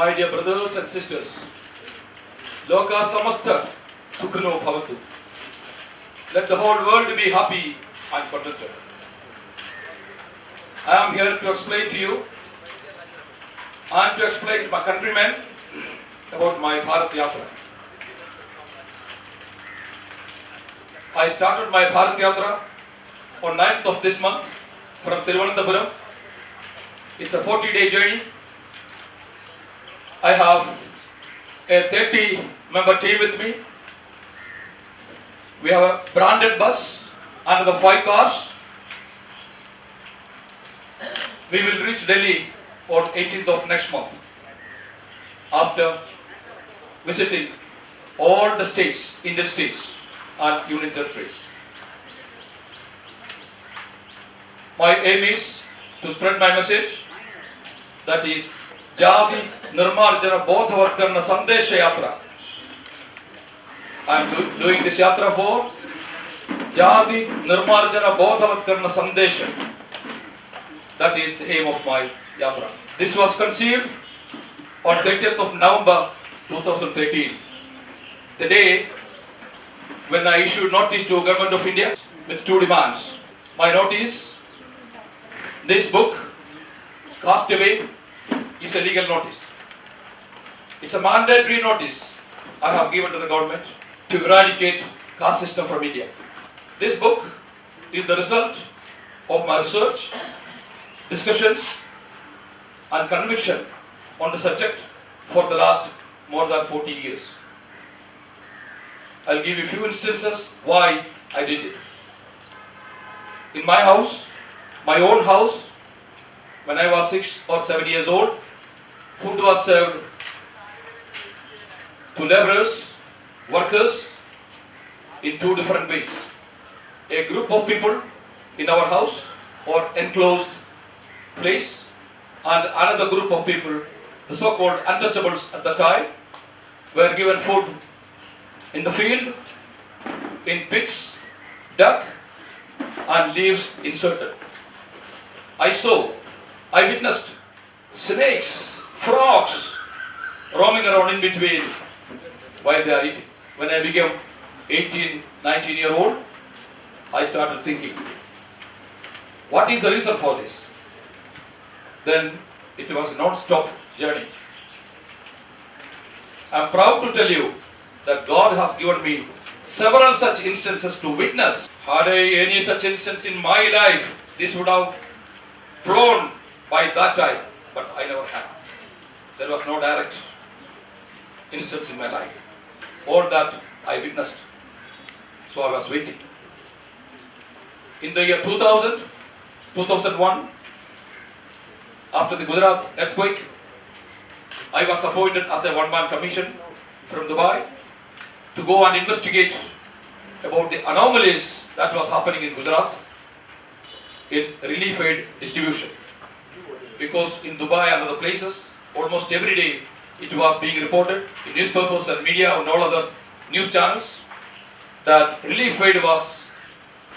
My dear brothers and sisters, Loka Samastha Sukhano Bhavatu. Let the whole world be happy and contented. I am here to explain to you and to explain to my countrymen about my Bharat Yatra. I started my Bharat Yatra on 9th of this month from Thiruvananthapuram. It's a 40-day journey. I have a 30-member team with me. We have a branded bus and the 5 cars. We will reach Delhi on 18th of next month after visiting all the states, Indian states and union territories. My aim is to spread my message, that is Jathi, Nirmarjana, Bodhavatkarana, Sandesa Yatra. I am doing this Yatra for Jathi, Nirmarjana, Bodhavatkarana, Sandesa. That is the aim of my Yatra. This was conceived on 30th of November 2013, the day when I issued notice to Government of India with 2 demands. My notice, this book, Caste is a legal notice. It's a mandatory notice I have given to the government to eradicate caste system from India. This book is the result of my research, discussions and conviction on the subject for the last more than 40 years. I'll give you a few instances why I did it. In my house, my own house, when I was 6 or 7 years old, food was served to laborers, workers in 2 different ways. A group of people in our house or enclosed place, and another group of people, the so-called untouchables at the time, were given food in the field, in pits, dug and leaves inserted. I witnessed snakes, frogs roaming around in between while they are eating. When I became 18, 19-year-old, I started thinking, what is the reason for this? Then it was a non-stop journey. I am proud to tell you that God has given me several such instances to witness. Had I any such instance in my life, this would have flown by that time, but I never had. There was no direct instance in my life. All that I witnessed. So I was waiting. In the year 2000, 2001, after the Gujarat earthquake, I was appointed as a one-man commission from Dubai to go and investigate about the anomalies that was happening in Gujarat in relief aid distribution. Because in Dubai and other places, almost every day it was being reported in newspapers and media and all other news channels that relief aid was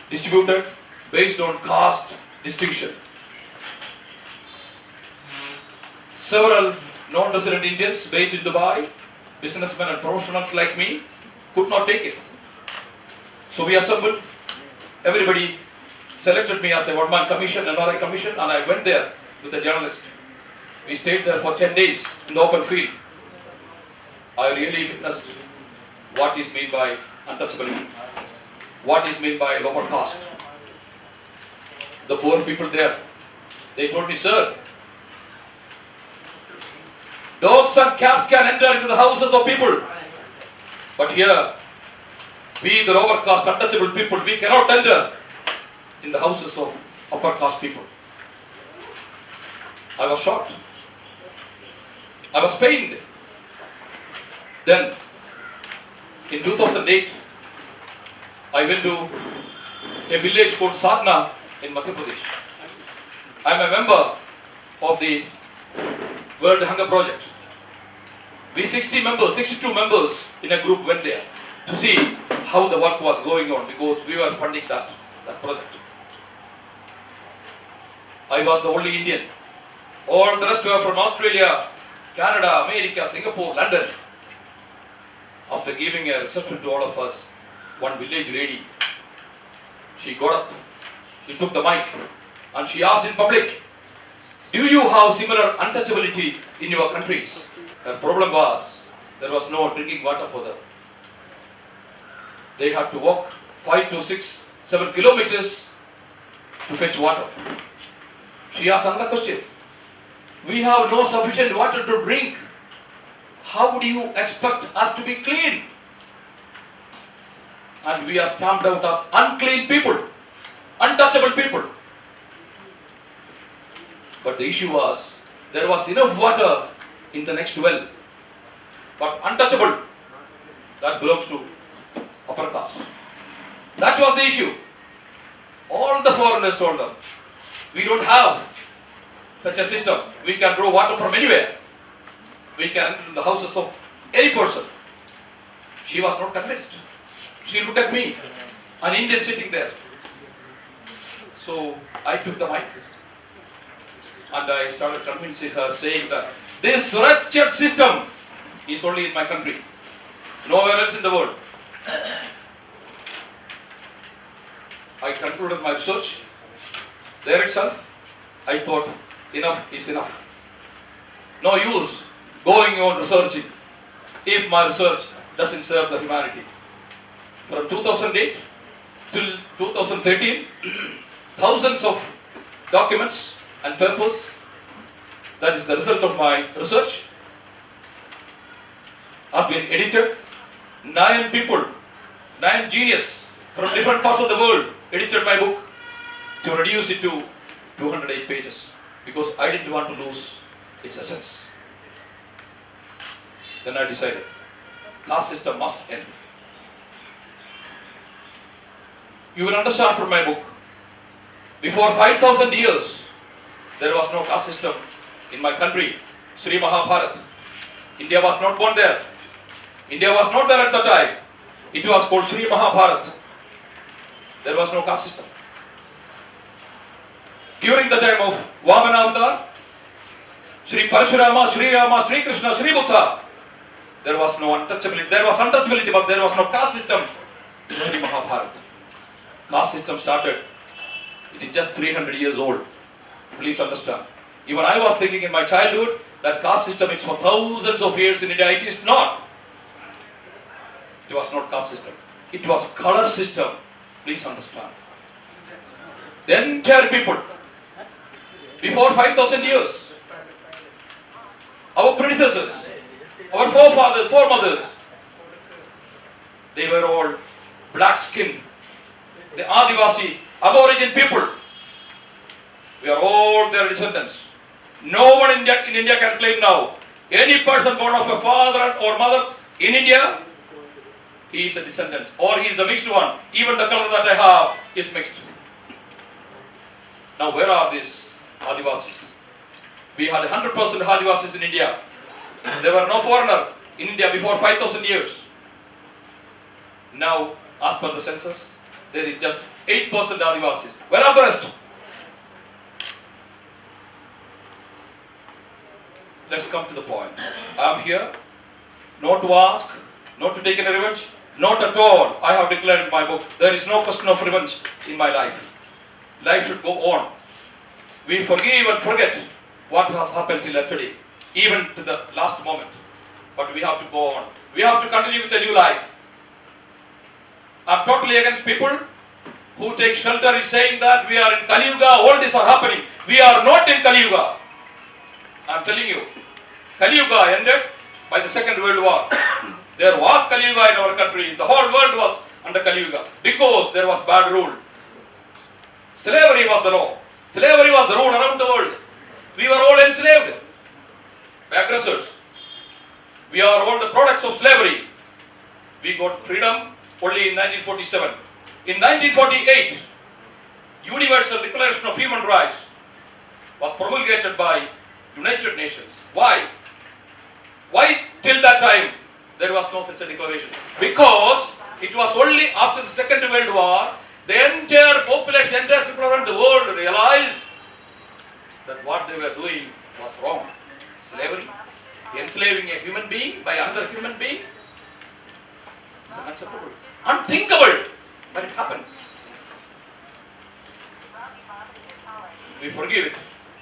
distributed based on caste distinction. Several non-resident Indians based in Dubai, businessmen and professionals like me, could not take it. So we assembled, everybody selected me as a one-man commission, another commission, and I went there with a journalist. We stayed there for 10 days in the open field. I really witnessed what is meant by untouchability, what is meant by lower caste. The poor people there, they told me, sir, dogs and cats can enter into the houses of people, but here, we the lower caste untouchable people, we cannot enter in the houses of upper caste people. I was shocked. I was pained. Then, in 2008, I went to a village called Sadhna in Madhya Pradesh. I am a member of the World Hunger Project. We 62 members in a group went there to see how the work was going on, because we were funding that project. I was the only Indian. All the rest were from Australia, Canada, America, Singapore, London. After giving a reception to all of us, one village lady, she got up, she took the mic and she asked in public, do you have similar untouchability in your countries? Her problem was, there was no drinking water for them. They had to walk 5 to 6, 7 kilometers to fetch water. She asked another question. We have no sufficient water to drink. How do you expect us to be clean? And we are stamped out as unclean people, untouchable people. But the issue was, there was enough water in the next well, but untouchable, that belongs to upper caste. That was the issue. All the foreigners told them, we don't have such a system. We can draw water from anywhere. We can enter in the houses of any person. She was not convinced. She looked at me, an Indian sitting there. So I took the mic and I started convincing her, saying that this wretched system is only in my country, nowhere else in the world. I concluded my research. There itself, I thought, enough is enough. No use going on researching if my research doesn't serve the humanity. From 2008 till 2013, thousands of documents and papers, that is the result of my research, has been edited. 9 people, 9 genius from different parts of the world edited my book to reduce it to 208 pages because I didn't want to lose its essence. Then I decided, caste system must end. You will understand from my book, before 5,000 years, there was no caste system in my country, Sri Mahabharat. India was not born there. India was not there at the time. It was called Sri Mahabharat. There was no caste system. During the time of Vamana Avatar, Sri Parashurama, Sri Rama, Sri Krishna, Sri Buddha, there was no untouchability. There was untouchability, but there was no caste system in Sri Mahabharat. Caste system started. It is just 300 years old. Please understand. Even I was thinking in my childhood that caste system is for thousands of years in India. It is not. It was not caste system. It was color system. Please understand. The entire people, before 5,000 years, our predecessors, our forefathers, foremothers, they were all black skinned. The Adivasi, Aborigine people, we are all their descendants. No one in India can claim now, any person born of a father or mother in India, he is a descendant or he is a mixed one. Even the color that I have is mixed. Now where are these Adivasis? We had 100% Adivasis in India. There were no foreigner in India before 5,000 years. Now, as per the census, there is just 8% Adivasis. Where are the rest? Let's come to the point. I am here not to ask, not to take any revenge, not at all. I have declared in my book, there is no question of revenge in my life. Life should go on. We forgive and forget what has happened till yesterday, even to the last moment. But we have to go on. We have to continue with a new life. I am totally against people who take shelter in saying that we are in Kali Yuga, all this are happening. We are not in Kali Yuga. I am telling you, Kali Yuga ended by the Second World War. There was Kali Yuga in our country. The whole world was under Kali Yuga because there was bad rule. Slavery was the law. Slavery was the rule around the world. We were all enslaved by aggressors. We are all the products of slavery. We got freedom only in 1947. In 1948, Universal Declaration of Human Rights was promulgated by United Nations. Why? Why till that time there was no such a declaration? Because it was only after the Second World War the entire population, entire people around the world realized that what they were doing was wrong. Slavery. enslaving a human being by another human being. It's unacceptable. Unthinkable. But it happened. We forgive it.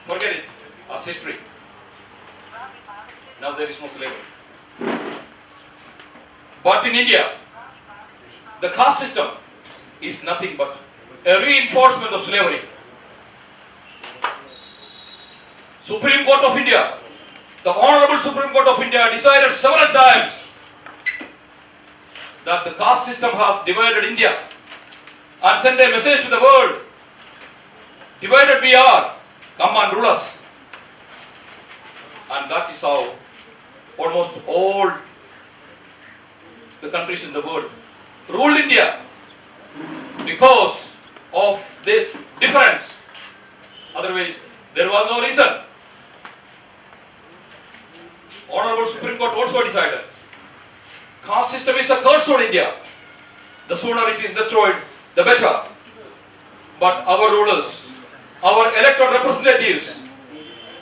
Forget it as history. Now there is no slavery. But in India, the caste system is nothing but a reinforcement of slavery. Supreme Court of India, the Honorable Supreme Court of India decided several times that the caste system has divided India and sent a message to the world. Divided we are, come and rule us. And that is how almost all the countries in the world ruled India, because of this difference. Otherwise, there was no reason. Honorable Supreme Court also decided caste system is a curse on India. The sooner it is destroyed, the better. But our rulers, our elected representatives,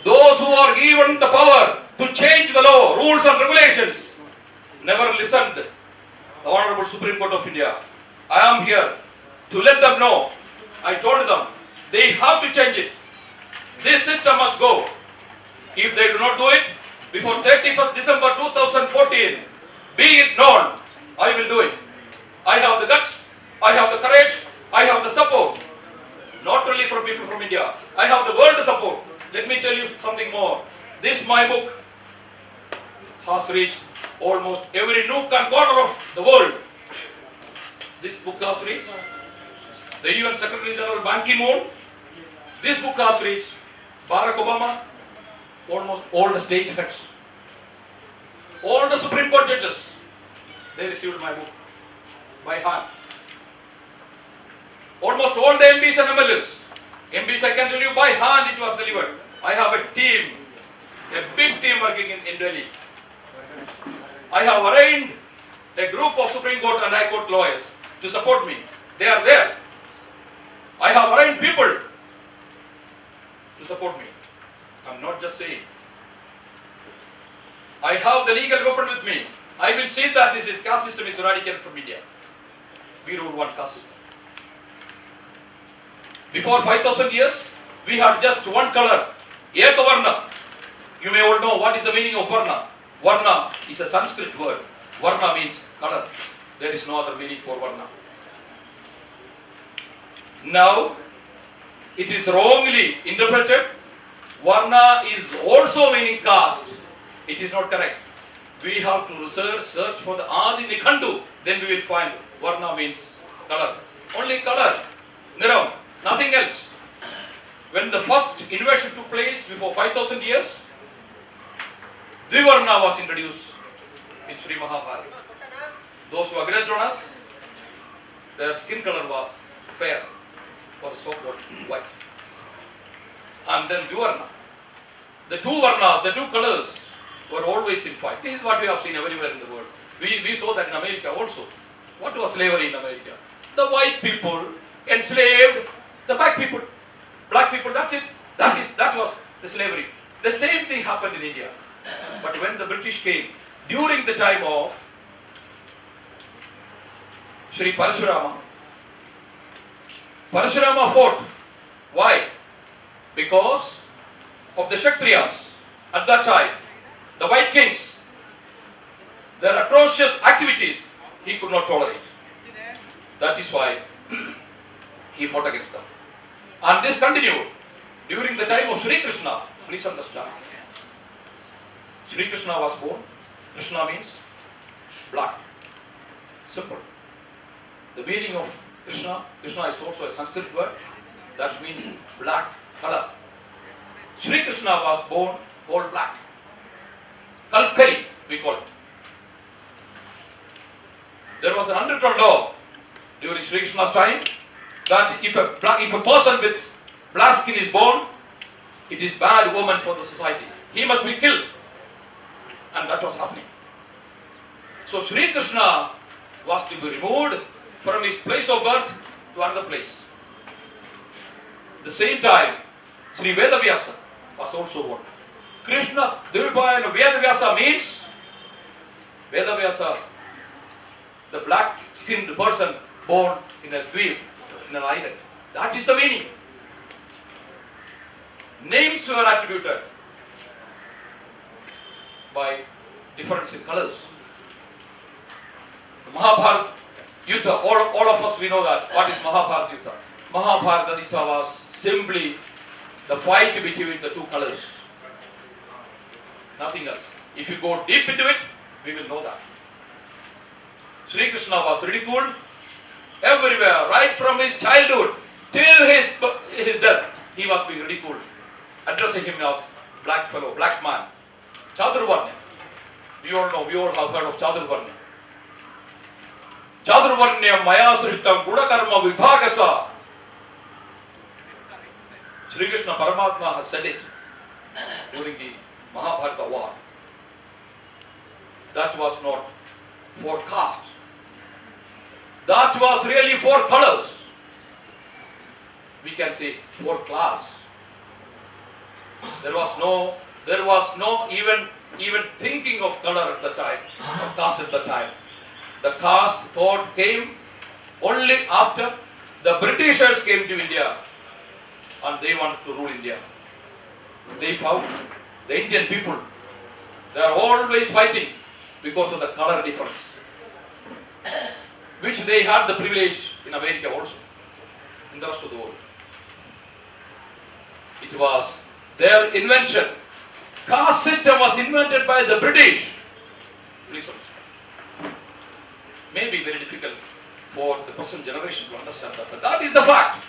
those who are given the power to change the law, rules and regulations, never listened to the Honorable Supreme Court of India. I am here to let them know. I told them they have to change it. This system must go. If they do not do it before 31st December 2014, be it known, I will do it. I have the guts, I have the courage, I have the support. Not only from people from India, I have the world support. Let me tell you something more. This my book has reached almost every nook and corner of the world. This book has reached the UN Secretary General Ban Ki-moon. This book has reached Barack Obama, almost all the state heads, all the Supreme Court judges. They received my book by hand. Almost all the MPs and MLAs. MPs, I can tell you, by hand it was delivered. I have a team, a big team working in Delhi. I have arranged a group of Supreme Court and High Court lawyers to support me. They are there. I have arranged people to support me. I am not just saying. I have the legal weapon with me. I will see that this caste system is eradicated from India. We rule one caste system. Before 5,000 years, we had just one color, Eka Varna. You may all know what is the meaning of Varna. Varna is a Sanskrit word. Varna means color. There is no other meaning for Varna. Now, it is wrongly interpreted. Varna is also meaning caste. It is not correct. We have to search for the Adi Nikhandu. Then we will find Varna means color. Only color, Niram, nothing else. When the first invasion took place before 5,000 years, Dvivarna was introduced in Sri Mahabharata. Those who aggressed on us, their skin color was fair, or so-called white. And then Dvivarna. The two Varnas, the two colors, were always in fight. This is what we have seen everywhere in the world. We saw that in America also. What was slavery in America? The white people enslaved the black people. Black people, that's it. That was the slavery. The same thing happened in India. But when the British came, during the time of Sri Parashurama, Parashurama fought. Why? Because of the Kshatriyas at that time, the white kings, their atrocious activities, he could not tolerate. That is why he fought against them. And this continued during the time of Sri Krishna. Please understand. Sri Krishna was born. Krishna means black. Simple. The meaning of Krishna is also a Sanskrit word that means black color. Sri Krishna was born all black. Kalkari, we call it. There was an undertone law during Sri Krishna's time that if a person with black skin is born, it is bad omen for the society. He must be killed. And that was happening. So Sri Krishna was to be removed from his place of birth to another place. The same time, Sri Vedavyasa was also born. Krishna, Durupayana, Vedavyasa means Vedavyasa, the black-skinned person born in a dweep, in an island. That is the meaning. Names were attributed by difference in colors. The Mahabharata Yuddha, all of us we know that. What is Mahabharata Yuddha? Mahabharata Yuddha was simply the fight between the two colors. Nothing else. If you go deep into it, we will know that. Sri Krishna was ridiculed everywhere, right from his childhood till his death. He was being ridiculed, addressing him as black fellow, black man. Chadurvarnya. We all know, we all have heard of Chadurvarnya. Chadurvarnya maya srishtam gunakarma vibhagasa. Sri Krishna Paramatma has said it during the Mahabharata war. That was not for caste. That was really for colors. We can say for class. There was no even thinking of color at the time, or caste at the time. The caste thought came only after the Britishers came to India and they wanted to rule India. They found the Indian people, they are always fighting because of the color difference, which they had the privilege in America also, in the rest of the world. It was their invention. Caste system was invented by the British. Listen. May be very difficult for the present generation to understand that, but that is the fact.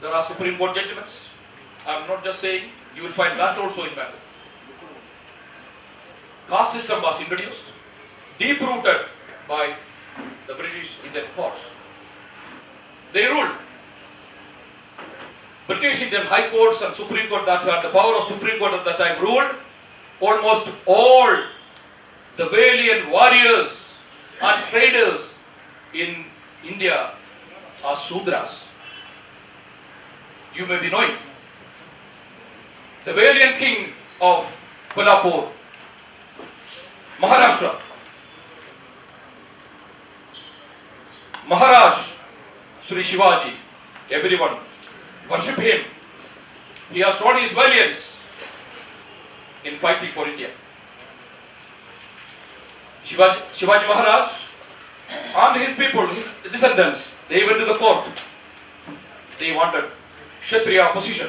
There are Supreme Court judgments. I am not just saying, you will find that also in matter. Caste system was introduced, deep-rooted by the British Indian courts. They ruled. British Indian High Courts and Supreme Court that had the power of Supreme Court at that time ruled almost all the valiant warriors and traders in India are Sudras. You may be knowing. The valiant king of Kolhapur, Maharashtra, Maharaj Sri Shivaji, everyone worship him. He has shown his valiance in fighting for India. Shivaji Maharaj and his people, his descendants, they went to the court. They wanted Kshatriya position.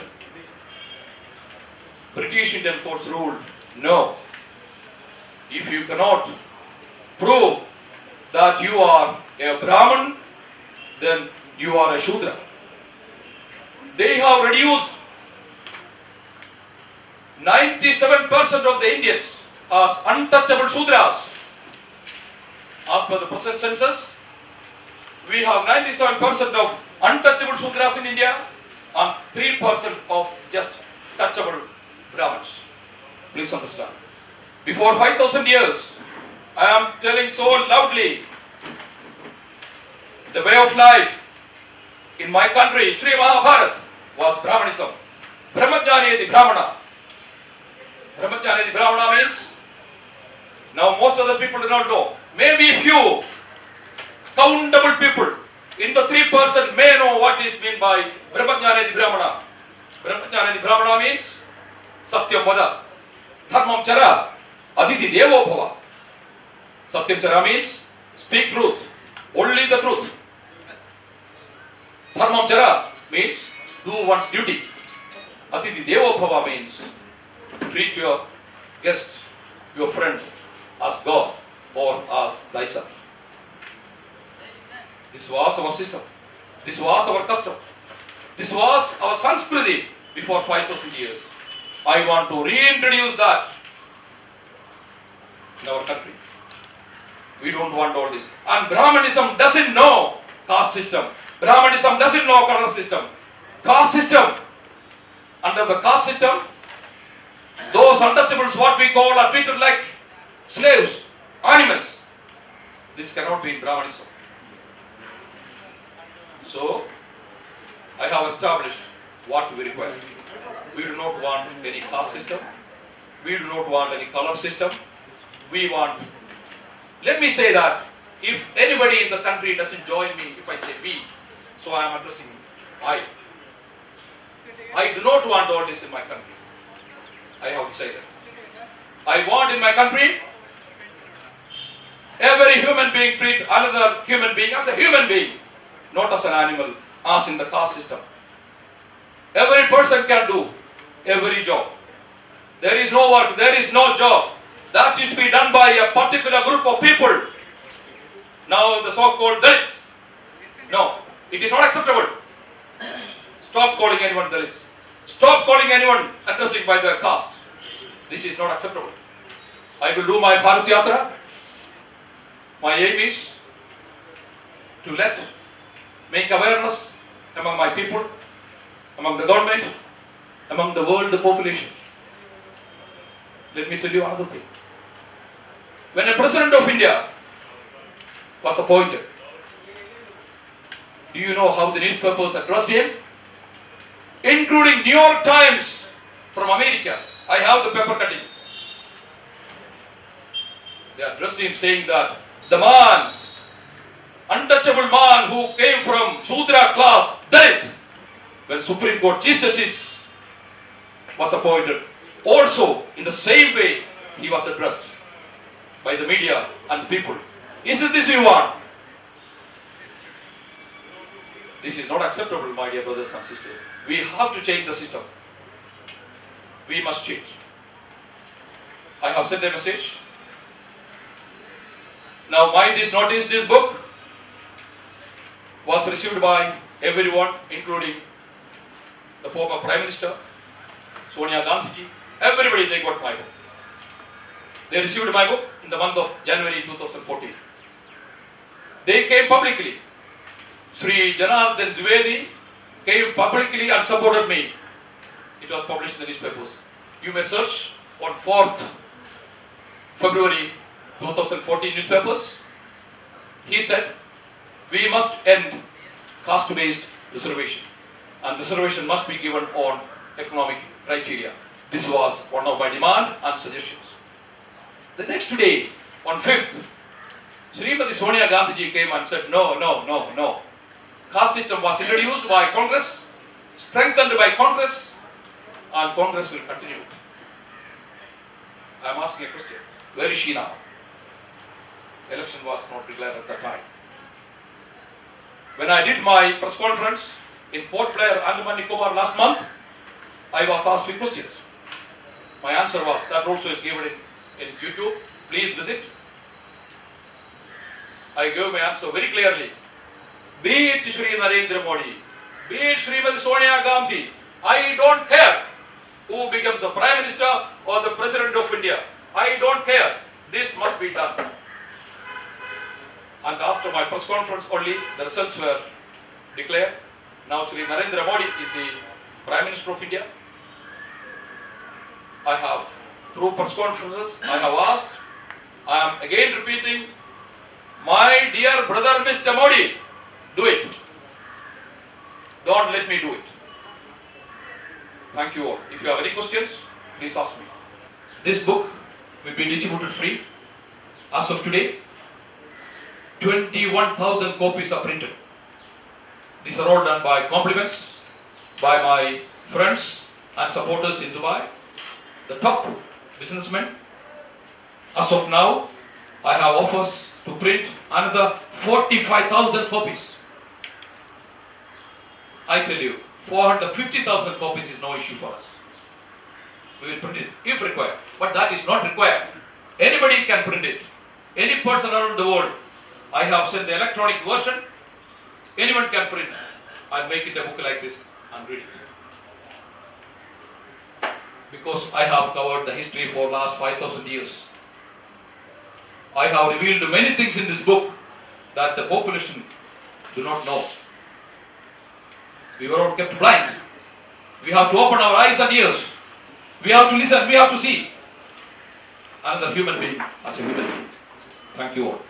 British Indian courts ruled, no. If you cannot prove that you are a Brahmin, then you are a Shudra. They have reduced 97% of the Indians as untouchable Shudras. As per the present census, we have 97% of untouchable Shudras in India and 3% of just touchable Brahmins. Please understand. Before 5,000 years, I am telling so loudly, the way of life in my country, Sri Mahabharat, was Brahmanism. Brahmajnani the Brahmana. Brahmajnani the Brahmana means, now most of the people do not know. Maybe few, countable people in the 3% may know what is meant by Brahmajnani the Brahmana. Brahmajnani the Brahmana means, Satyam Vada, Dharmam Chara, Aditi Devo Bhava. Satyam Chara means, speak truth, only the truth. Dharmam Chara means, do one's duty. Aditi Devo Bhava means, treat your guest, your friend, as God or as thyself. This was our system. This was our custom. This was our Sanskriti before 5,000 years. I want to reintroduce that in our country. We don't want all this. And Brahmanism doesn't know caste system. Brahmanism doesn't know color system. Caste system. Under the caste system, those untouchables, what we call, are treated like slaves, animals. This cannot be in Brahmanism. So, I have established what we require. We do not want any caste system. We do not want any color system. We want, let me say that if anybody in the country doesn't join me, if I say we, so I am addressing I. I do not want all this in my country. I have to say that. I want in my country every human being treat another human being as a human being, not as an animal, as in the caste system. Every person can do every job. There is no work, there is no job. That is to be done by a particular group of people. Now the so-called Dalits. No, it is not acceptable. Stop calling anyone Dalits. Stop calling anyone addressing by their caste. This is not acceptable. I will do my Bharat Yatra. My aim is to make awareness among my people, among the government, among the world population. Let me tell you another thing. When a President of India was appointed, do you know how the newspapers addressed him? Including New York Times from America. I have the paper cutting. They addressed him saying that the man, untouchable man who came from Shudra class, Dalit, when Supreme Court Chief Justice was appointed, also in the same way he was addressed by the media and the people. Isn't this we want? This is not acceptable, my dear brothers and sisters. We have to change the system. We must change. I have sent a message. Now this book was received by everyone, including the former Prime Minister, Sonia Gandhi. Everybody, they got my book. They received my book in the month of January 2014. They came publicly. Sri Janardhan Dwivedi came publicly and supported me. It was published in the newspapers. You may search on 4th February 2014 newspapers. He said, we must end caste-based reservation, and reservation must be given on economic criteria. This was one of my demand and suggestions. The next day, on 5th, Srimati Sonia Gandhi came and said, no. Caste system was introduced by Congress, strengthened by Congress, and Congress will continue. I am asking a question. Where is she now? Election was not declared at that time. When I did my press conference in Port Blair, Andaman Nicobar last month, I was asked few questions. My answer was, that also is given in YouTube. Please visit. I gave my answer very clearly. Be it Shri Narendra Modi, be it Srimati Sonia Gandhi, I don't care who becomes the Prime Minister or the President of India. I don't care. This must be done. And after my press conference only, the results were declared. Now Shri Narendra Modi is the Prime Minister of India. I have, through press conferences, I have asked, I am again repeating, my dear brother Mr. Modi, do it. Don't let me do it. Thank you all. If you have any questions, please ask me. This book will be distributed free. As of today, 21,000 copies are printed. These are all done by compliments by my friends and supporters in Dubai, the top businessmen. As of now, I have offers to print another 45,000 copies. I tell you, 450,000 copies is no issue for us. We will print it if required. But that is not required. Anybody can print it. Any person around the world. I have sent the electronic version. Anyone can print and make it a book like this and read it. Because I have covered the history for last 5,000 years. I have revealed many things in this book that the population do not know. We were all kept blind. We have to open our eyes and ears. We have to listen, we have to see another human being as a human being. Thank you all.